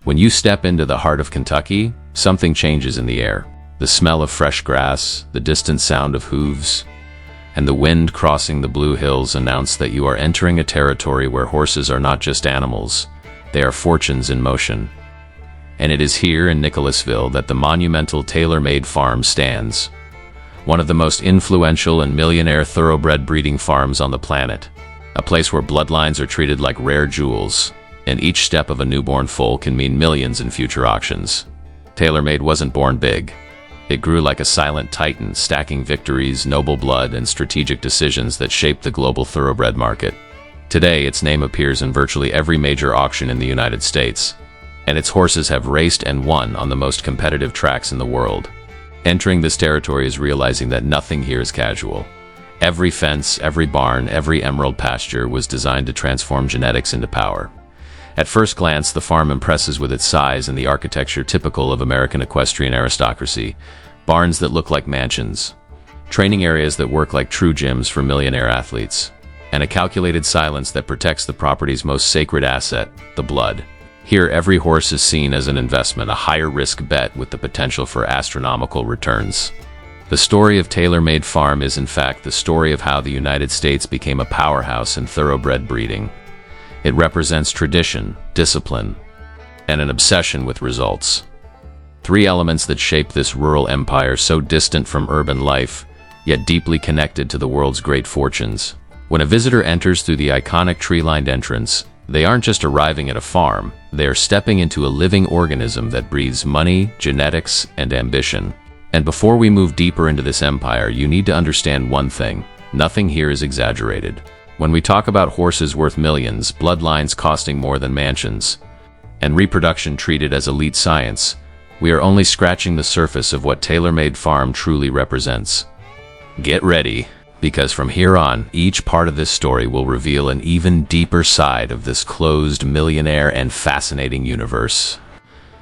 When you step into the heart of Kentucky, something changes in the air. The smell of fresh grass, the distant sound of hooves, and the wind crossing the blue hills announce that you are entering a territory where horses are not just animals, they are fortunes in motion. And it is here in Nicholasville that the monumental tailor-made farm stands, one of the most influential and millionaire thoroughbred breeding farms on the planet, a place where bloodlines are treated like rare jewels, and each step of a newborn foal can mean millions in future auctions. TaylorMade wasn't born big. It grew like a silent titan, stacking victories, noble blood, and strategic decisions that shaped the global thoroughbred market. Today, its name appears in virtually every major auction in the United States, and its horses have raced and won on the most competitive tracks in the world. Entering this territory is realizing that nothing here is casual. Every fence, every barn, every emerald pasture was designed to transform genetics into power. At first glance, the farm impresses with its size and the architecture typical of American equestrian aristocracy. Barns that look like mansions, training areas that work like true gyms for millionaire athletes, and a calculated silence that protects the property's most sacred asset, the blood. Here, every horse is seen as an investment, a higher-risk bet with the potential for astronomical returns. The story of TaylorMade Farm is in fact the story of how the United States became a powerhouse in thoroughbred breeding. It represents tradition, discipline, and an obsession with results. Three elements that shape this rural empire so distant from urban life, yet deeply connected to the world's great fortunes. When a visitor enters through the iconic tree-lined entrance, they aren't just arriving at a farm, they are stepping into a living organism that breathes money, genetics, and ambition. And before we move deeper into this empire, you need to understand one thing: nothing here is exaggerated. When we talk about horses worth millions, bloodlines costing more than mansions, and reproduction treated as elite science, we are only scratching the surface of what TaylorMade Farm truly represents. Get ready, because from here on, each part of this story will reveal an even deeper side of this closed, millionaire, and fascinating universe.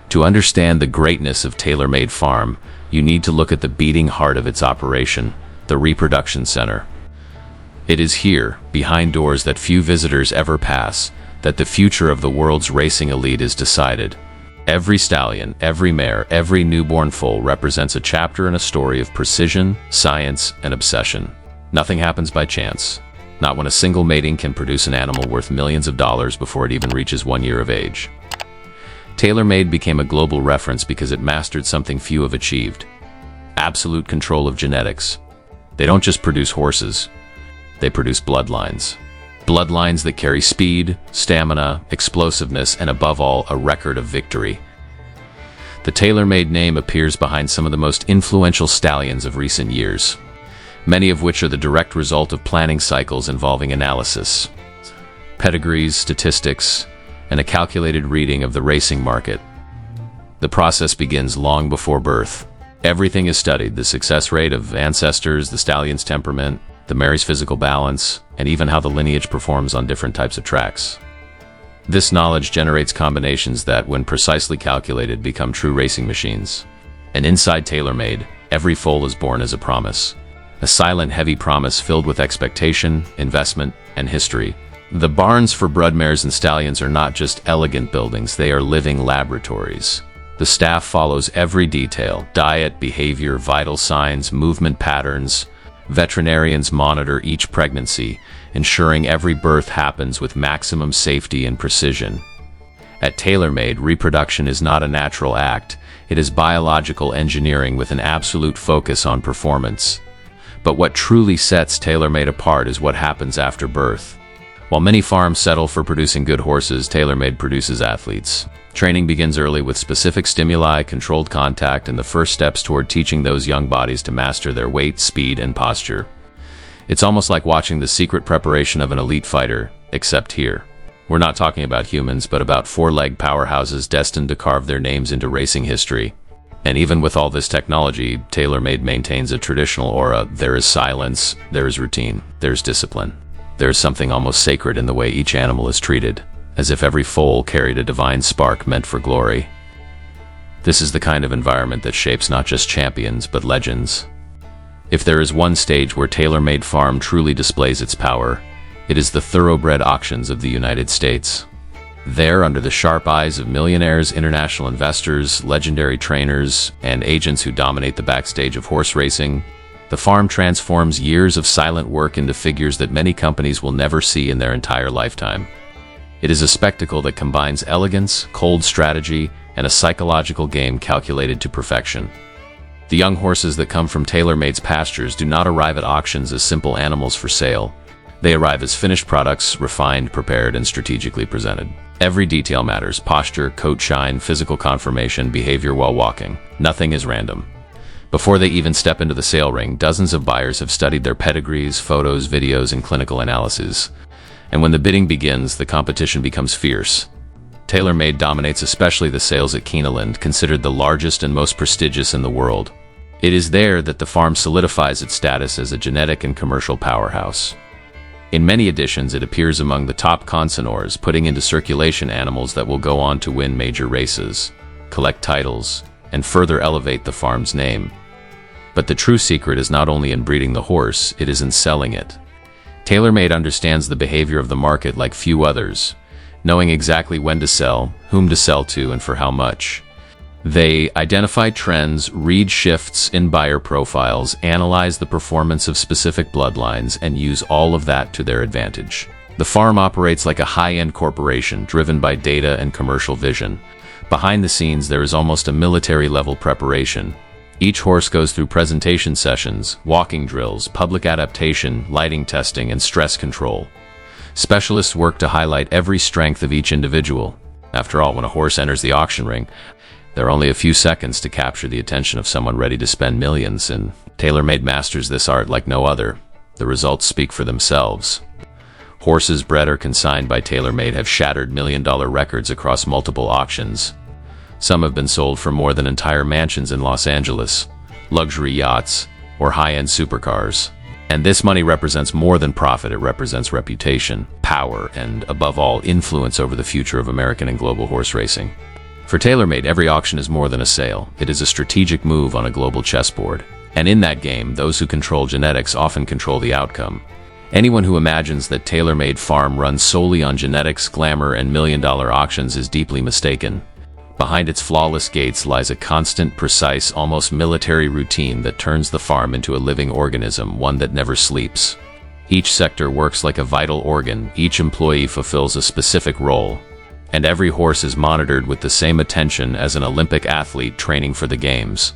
To understand the greatness of TaylorMade Farm, you need to look at the beating heart of its operation, the reproduction center. It is here, behind doors that few visitors ever pass, that the future of the world's racing elite is decided. Every stallion, every mare, every newborn foal represents a chapter in a story of precision, science, and obsession. Nothing happens by chance. Not when a single mating can produce an animal worth millions of dollars before it even reaches 1 year of age. TaylorMade became a global reference because it mastered something few have achieved: absolute control of genetics. They don't just produce horses. They produce bloodlines. Bloodlines that carry speed, stamina, explosiveness, and above all, a record of victory. The TaylorMade name appears behind some of the most influential stallions of recent years, many of which are the direct result of planning cycles involving analysis, pedigrees, statistics, and a calculated reading of the racing market. The process begins long before birth. Everything is studied: the success rate of ancestors, the stallion's temperament, the mare's physical balance, and even how the lineage performs on different types of tracks. This knowledge generates combinations that, when precisely calculated, become true racing machines. And inside TaylorMade, every foal is born as a promise. A silent, heavy promise filled with expectation, investment, and history. The barns for brood mares and stallions are not just elegant buildings, they are living laboratories. The staff follows every detail: diet, behavior, vital signs, movement patterns. Veterinarians monitor each pregnancy, ensuring every birth happens with maximum safety and precision. At TaylorMade, reproduction is not a natural act, it is biological engineering with an absolute focus on performance. But what truly sets TaylorMade apart is what happens after birth. While many farms settle for producing good horses, TaylorMade produces athletes. Training begins early with specific stimuli, controlled contact, and the first steps toward teaching those young bodies to master their weight, speed, and posture. It's almost like watching the secret preparation of an elite fighter, except here. We're not talking about humans, but about four-legged powerhouses destined to carve their names into racing history. And even with all this technology, TaylorMade maintains a traditional aura. There is silence, there is routine, there's discipline. There's something almost sacred in the way each animal is treated, as if every foal carried a divine spark meant for glory. This is the kind of environment that shapes not just champions, but legends. If there is one stage where TaylorMade Farm truly displays its power, it is the thoroughbred auctions of the United States. There, under the sharp eyes of millionaires, international investors, legendary trainers, and agents who dominate the backstage of horse racing, the farm transforms years of silent work into figures that many companies will never see in their entire lifetime. It is a spectacle that combines elegance, cold strategy, and a psychological game calculated to perfection. The young horses that come from TaylorMade's pastures do not arrive at auctions as simple animals for sale. They arrive as finished products, refined, prepared, and strategically presented. Every detail matters: posture, coat shine, physical conformation, behavior while walking. Nothing is random. Before they even step into the sale ring, dozens of buyers have studied their pedigrees, photos, videos, and clinical analyses. And when the bidding begins, the competition becomes fierce. TaylorMade dominates especially the sales at Keeneland, considered the largest and most prestigious in the world. It is there that the farm solidifies its status as a genetic and commercial powerhouse. In many editions, it appears among the top consignors, putting into circulation animals that will go on to win major races, collect titles, and further elevate the farm's name. But the true secret is not only in breeding the horse, it is in selling it. TaylorMade understands the behavior of the market like few others, knowing exactly when to sell, whom to sell to, and for how much. They identify trends, read shifts in buyer profiles, analyze the performance of specific bloodlines, and use all of that to their advantage. The farm operates like a high-end corporation driven by data and commercial vision. Behind the scenes, there is almost a military-level preparation. Each horse goes through presentation sessions, walking drills, public adaptation, lighting testing, and stress control. Specialists work to highlight every strength of each individual. After all, when a horse enters the auction ring, there are only a few seconds to capture the attention of someone ready to spend millions, and TaylorMade masters this art like no other. The results speak for themselves. Horses bred or consigned by TaylorMade have shattered million-dollar records across multiple auctions. Some have been sold for more than entire mansions in Los Angeles, luxury yachts, or high-end supercars. And this money represents more than profit. It represents reputation, power, and, above all, influence over the future of American and global horse racing. For TaylorMade, every auction is more than a sale. It is a strategic move on a global chessboard. And in that game, those who control genetics often control the outcome. Anyone who imagines that TaylorMade Farm runs solely on genetics, glamour, and million-dollar auctions is deeply mistaken. Behind its flawless gates lies a constant, precise, almost military routine that turns the farm into a living organism, one that never sleeps. Each sector works like a vital organ, each employee fulfills a specific role, and every horse is monitored with the same attention as an Olympic athlete training for the games.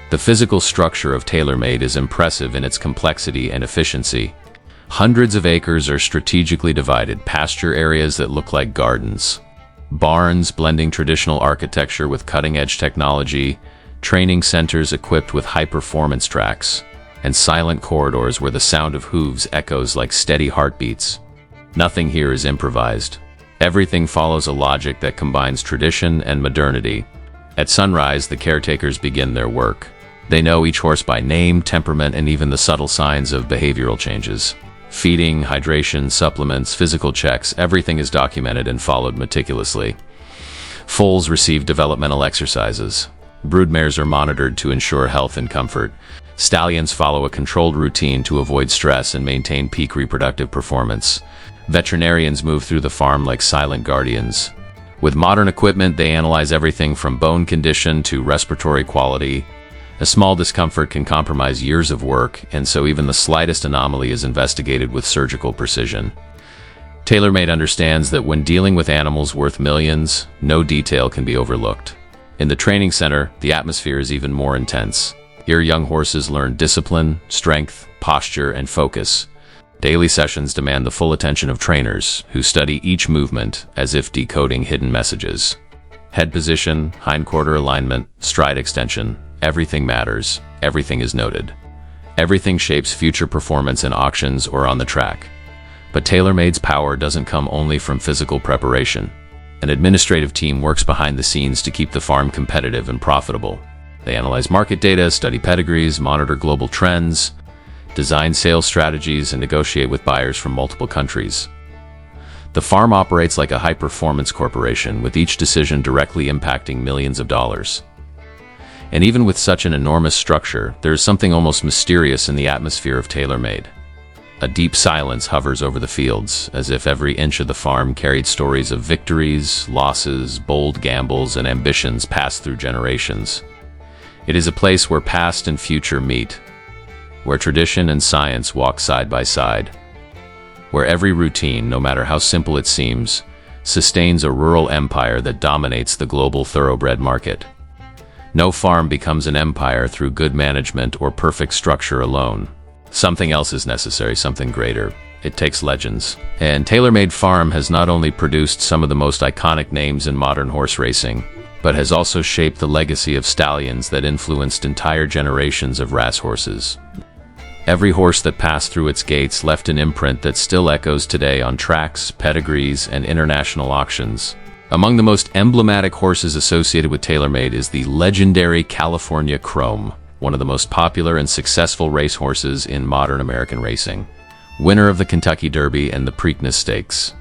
The physical structure of TaylorMade is impressive in its complexity and efficiency. Hundreds of acres are strategically divided, pasture areas that look like gardens, barns blending traditional architecture with cutting-edge technology, training centers equipped with high-performance tracks, and silent corridors where the sound of hooves echoes like steady heartbeats. Nothing here is improvised. Everything follows a logic that combines tradition and modernity. At sunrise, the caretakers begin their work. They know each horse by name, temperament, and even the subtle signs of behavioral changes. Feeding, hydration, supplements, physical checks, everything is documented and followed meticulously. Foals receive developmental exercises. Broodmares are monitored to ensure health and comfort. Stallions follow a controlled routine to avoid stress and maintain peak reproductive performance. Veterinarians move through the farm like silent guardians. With modern equipment, they analyze everything from bone condition to respiratory quality. A small discomfort can compromise years of work, and so even the slightest anomaly is investigated with surgical precision. TaylorMade understands that when dealing with animals worth millions, no detail can be overlooked. In the training center, the atmosphere is even more intense. Here, young horses learn discipline, strength, posture, and focus. Daily sessions demand the full attention of trainers, who study each movement as if decoding hidden messages. Head position, hindquarter alignment, stride extension, everything matters, everything is noted. Everything shapes future performance in auctions or on the track. But TaylorMade's power doesn't come only from physical preparation. An administrative team works behind the scenes to keep the farm competitive and profitable. They analyze market data, study pedigrees, monitor global trends, design sales strategies, and negotiate with buyers from multiple countries. The farm operates like a high-performance corporation, with each decision directly impacting millions of dollars. And even with such an enormous structure, there is something almost mysterious in the atmosphere of TaylorMade. A deep silence hovers over the fields, as if every inch of the farm carried stories of victories, losses, bold gambles, and ambitions passed through generations. It is a place where past and future meet, where tradition and science walk side by side, where every routine, no matter how simple it seems, sustains a rural empire that dominates the global thoroughbred market. No farm becomes an empire through good management or perfect structure alone. Something else is necessary, something greater. It takes legends. And TaylorMade Farm has not only produced some of the most iconic names in modern horse racing, but has also shaped the legacy of stallions that influenced entire generations of racehorses. Every horse that passed through its gates left an imprint that still echoes today on tracks, pedigrees, and international auctions. Among the most emblematic horses associated with TaylorMade is the legendary California Chrome, one of the most popular and successful racehorses in modern American racing. Winner of the Kentucky Derby and the Preakness Stakes,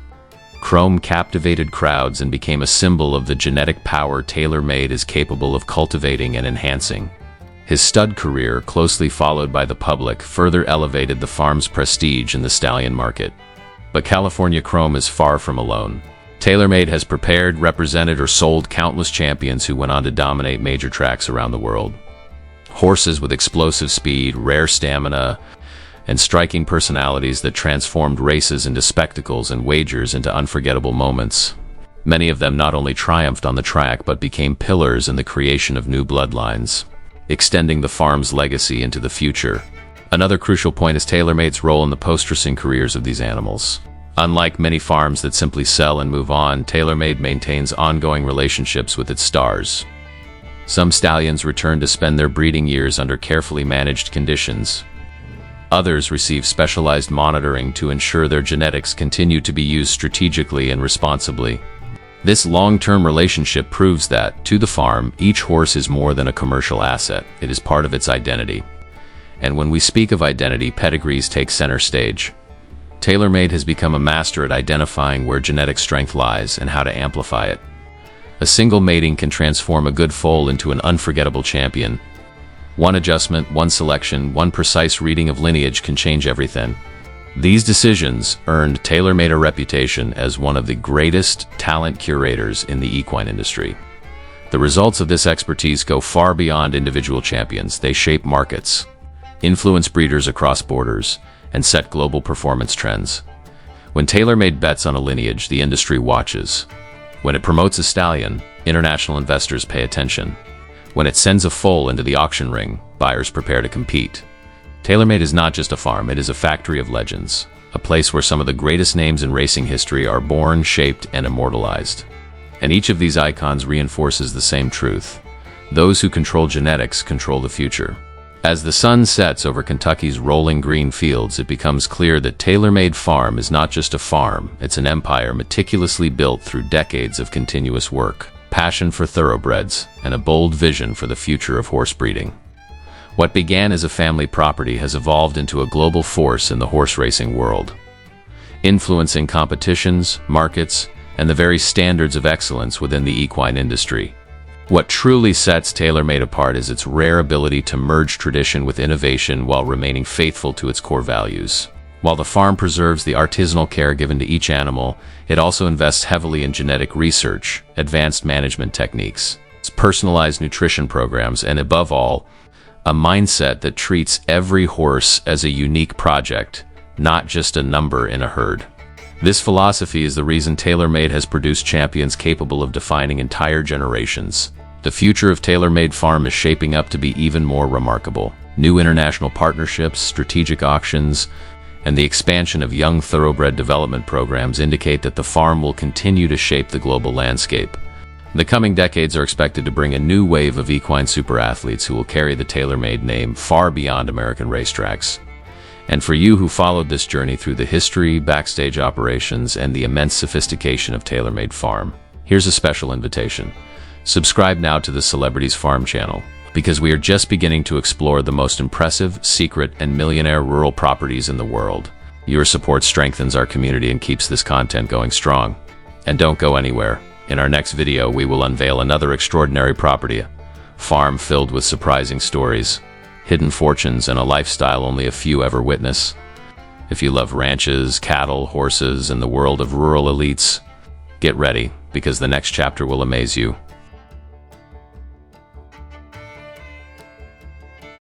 Chrome captivated crowds and became a symbol of the genetic power TaylorMade is capable of cultivating and enhancing. His stud career, closely followed by the public, further elevated the farm's prestige in the stallion market. But California Chrome is far from alone. TaylorMade has prepared, represented, or sold countless champions who went on to dominate major tracks around the world. Horses with explosive speed, rare stamina, and striking personalities that transformed races into spectacles and wagers into unforgettable moments. Many of them not only triumphed on the track but became pillars in the creation of new bloodlines, extending the farm's legacy into the future. Another crucial point is TaylorMade's role in the post-racing careers of these animals. Unlike many farms that simply sell and move on, TaylorMade maintains ongoing relationships with its stars. Some stallions return to spend their breeding years under carefully managed conditions. Others receive specialized monitoring to ensure their genetics continue to be used strategically and responsibly. This long-term relationship proves that, to the farm, each horse is more than a commercial asset. It is part of its identity. And when we speak of identity, pedigrees take center stage. TaylorMade has become a master at identifying where genetic strength lies and how to amplify it. A single mating can transform a good foal into an unforgettable champion. One adjustment, one selection, one precise reading of lineage can change everything. These decisions earned TaylorMade a reputation as one of the greatest talent curators in the equine industry. The results of this expertise go far beyond individual champions. They shape markets, influence breeders across borders, and set global performance trends. When TaylorMade bets on a lineage, the industry watches. When it promotes a stallion, international investors pay attention. When it sends a foal into the auction ring, buyers prepare to compete. TaylorMade is not just a farm, it is a factory of legends, a place where some of the greatest names in racing history are born, shaped, and immortalized. And each of these icons reinforces the same truth. Those who control genetics control the future. As the sun sets over Kentucky's rolling green fields, it becomes clear that TaylorMade Farm is not just a farm, it's an empire meticulously built through decades of continuous work, passion for thoroughbreds, and a bold vision for the future of horse breeding. What began as a family property has evolved into a global force in the horse racing world, influencing competitions, markets, and the very standards of excellence within the equine industry. What truly sets TaylorMade apart is its rare ability to merge tradition with innovation while remaining faithful to its core values. While the farm preserves the artisanal care given to each animal, it also invests heavily in genetic research, advanced management techniques, personalized nutrition programs, and above all, a mindset that treats every horse as a unique project, not just a number in a herd. This philosophy is the reason TaylorMade has produced champions capable of defining entire generations. The future of TaylorMade Farm is shaping up to be even more remarkable. New international partnerships, strategic auctions, and the expansion of young thoroughbred development programs indicate that the farm will continue to shape the global landscape. The coming decades are expected to bring a new wave of equine super athletes who will carry the TaylorMade name far beyond American racetracks. And for you who followed this journey through the history, backstage operations, and the immense sophistication of TaylorMade Farm, here's a special invitation. Subscribe now to the Celebrities Farm channel, because we are just beginning to explore the most impressive, secret, and millionaire rural properties in the world. Your support strengthens our community and keeps this content going strong. And don't go anywhere. In our next video, we will unveil another extraordinary property, a farm filled with surprising stories, hidden fortunes, and a lifestyle only a few ever witness. If you love ranches, cattle, horses, and the world of rural elites, get ready, because the next chapter will amaze you.